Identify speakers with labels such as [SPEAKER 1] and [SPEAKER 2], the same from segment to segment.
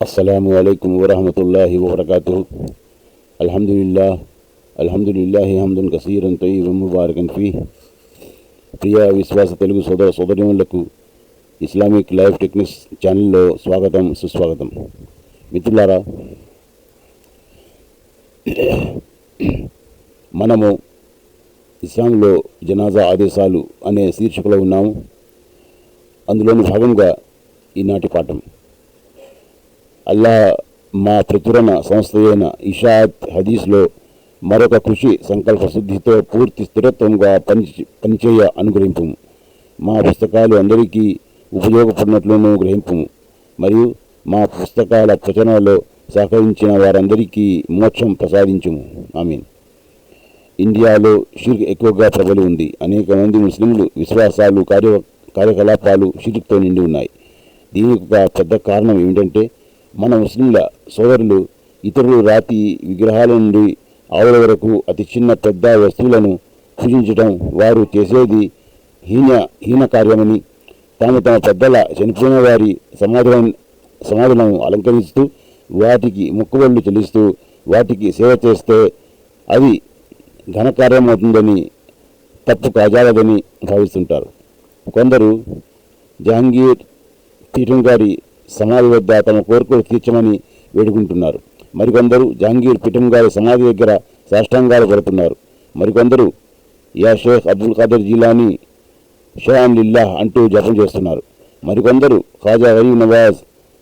[SPEAKER 1] అస్సలాము అలైకుం వరహమతుల్లాహి వబరకాతుహు. అల్హమ్దులిల్లాహి హమ్దన్ కసీరన్ తయ్యిబన్ ముబారకన్ ఫీహ్. ప్రియ విశ్వాస తెలుగు సోదర సోదరీమణులకు ఇస్లామిక్ లైఫ్ టెక్నిక్స్ ఛానల్లో స్వాగతం, సుస్వాగతం. మిత్రులారా, మనము ఇస్లాంలో జనాజా ఆదేశాలు అనే శీర్షికలో ఉన్నాము. అందులోని భాగంగా ఈనాటి పాఠం అల్లాహ్ మా ప్రచురణ సంస్థ అయిన ఇషాత్ హదీస్లో మరొక కృషి సంకల్ప శుద్ధితో పూర్తి స్థిరత్వంగా పనిచేయ అనుగ్రహింపు. మా పుస్తకాలు అందరికీ ఉపయోగపడినట్లును గ్రహింపు. మరియు మా పుస్తకాల ప్రచురణలో సహకరించిన వారందరికీ మోక్షం ప్రసాదించుము. ఆమీన్. ఇండియాలో షిర్క్ ఎక్కువగా ప్రబలి ఉంది. అనేక మంది ముస్లింలు విశ్వాసాలు, కార్యకలాపాలు షిర్క్తో నిండి ఉన్నాయి. దీనికి ఒక పెద్ద కారణం ఏమిటంటే, మన ముస్లింల సోదరులు ఇతరులు రాతి విగ్రహాల నుండి ఆవుల వరకు అతి చిన్న పెద్ద వస్తువులను పూజించడం వారు చేసేది హీన కార్యమని, తమ పెద్దల చనిపోయిన వారి సమాధులను అలంకరిస్తూ వాటికి మొక్కుబళ్ళు చెల్లిస్తూ వాటికి సేవ చేస్తే అది ఘనకార్యమవుతుందని, తప్పు కాజాలదని భావిస్తుంటారు. కొందరు జహాంగీర్ పీఠం గారి సమాధి వద్ద తమ కోరికలు తీర్చమని వేడుకుంటున్నారు. మరికొందరు జహాంగీర్ పీఠం గారి సమాధి దగ్గర సాష్టాంగాలు పడుతున్నారు. మరికొందరు యా షేఖ్ అబ్దుల్ ఖాదర్ జీలానీ షాన్ లిల్లాహ్ అంటూ జపం చేస్తున్నారు. మరికొందరు ఖాజా గరీబ్ నవాజ్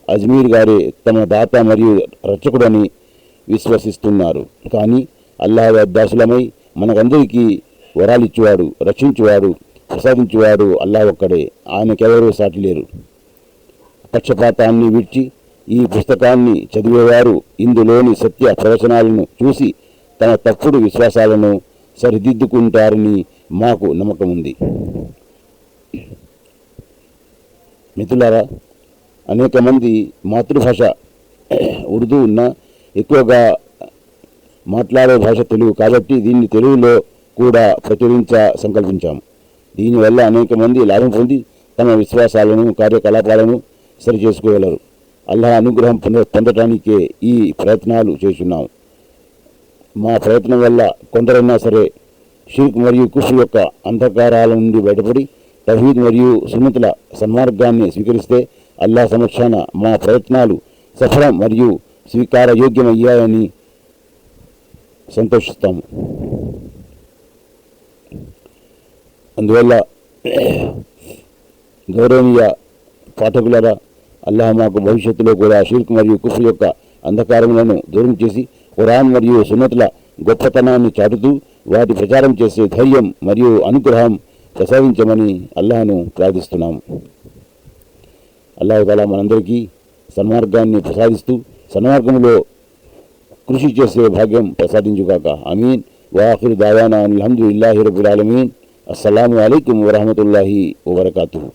[SPEAKER 1] అజ్మీర్ గారే తమ దాత మరియు రక్షకుడని విశ్వసిస్తున్నారు. కానీ అల్లాహ్ దాసులమై మనకందరికీ వరాలిచ్చువాడు, రక్షించువాడు, ప్రసాదించువాడు అల్లాహ్ ఒక్కడే. ఆయనకెవరూ సాటి లేరు. పక్షపాతాన్ని విడిచి ఈ పుస్తకాన్ని చదివేవారు ఇందులోని సత్య ప్రవచనాలను చూసి తమ తప్పుడు విశ్వాసాలను సరిదిద్దుకుంటారని మాకు నమ్మకం ఉంది. మిత్రులారా, అనేక మంది మాతృభాష ఉర్దూ ఉన్నా ఎక్కువగా మాట్లాడే భాష తెలుగు కాబట్టి దీన్ని తెలుగులో కూడా ప్రచురించ సంకల్పించాము. దీనివల్ల అనేక మంది లాభం పొంది తమ విశ్వాసాలను, కార్యకలాపాలను సరి చేసుకోగలరు. అల్లాహ్ అనుగ్రహం పొందటానికే ఈ ప్రయత్నాలు చేస్తున్నాము. మా ప్రయత్నం వల్ల కొందరైనా సరే షిర్క్ మరియు కుఫ్ర్ యొక్క అంధకారాల నుండి బయటపడి తౌహీద్ మరియు సున్నతుల సన్మార్గాన్ని స్వీకరిస్తే అల్లాహ్ సమక్షాన మా ప్రయత్నాలు సఫలం మరియు స్వీకారయోగ్యమయ్యాయని సంతోషిస్తాము. అందువల్ల గౌరవనీయ పాఠకులారా, అల్లాహ్ మాకు భవిష్యత్తులో కూడా షిర్క్ మరియు కుఫ్ర్ యొక్క అంధకారములను దూరం చేసి ఖురాన్ మరియు సున్నతుల గొప్పతనాన్ని చాటుతూ వాటి ప్రచారం చేసే ధైర్యం మరియు అనుగ్రహం ప్రసాదించమని అల్లాహ్ను ప్రార్థిస్తున్నాము. అల్లాహ్ తాలా మనందరికీ సన్మార్గాన్ని ప్రసాదిస్తూ సన్మార్గంలో కృషి చేసే భాగ్యం ప్రసాదించుగాక. ఆమీన్. వాఖిరు దావానా అల్హమ్దులిల్లాహి రబ్బిల్ ఆలమీన్. అస్సలాము అలైకుం వరహమతుల్లాహి వబరకాతుహు.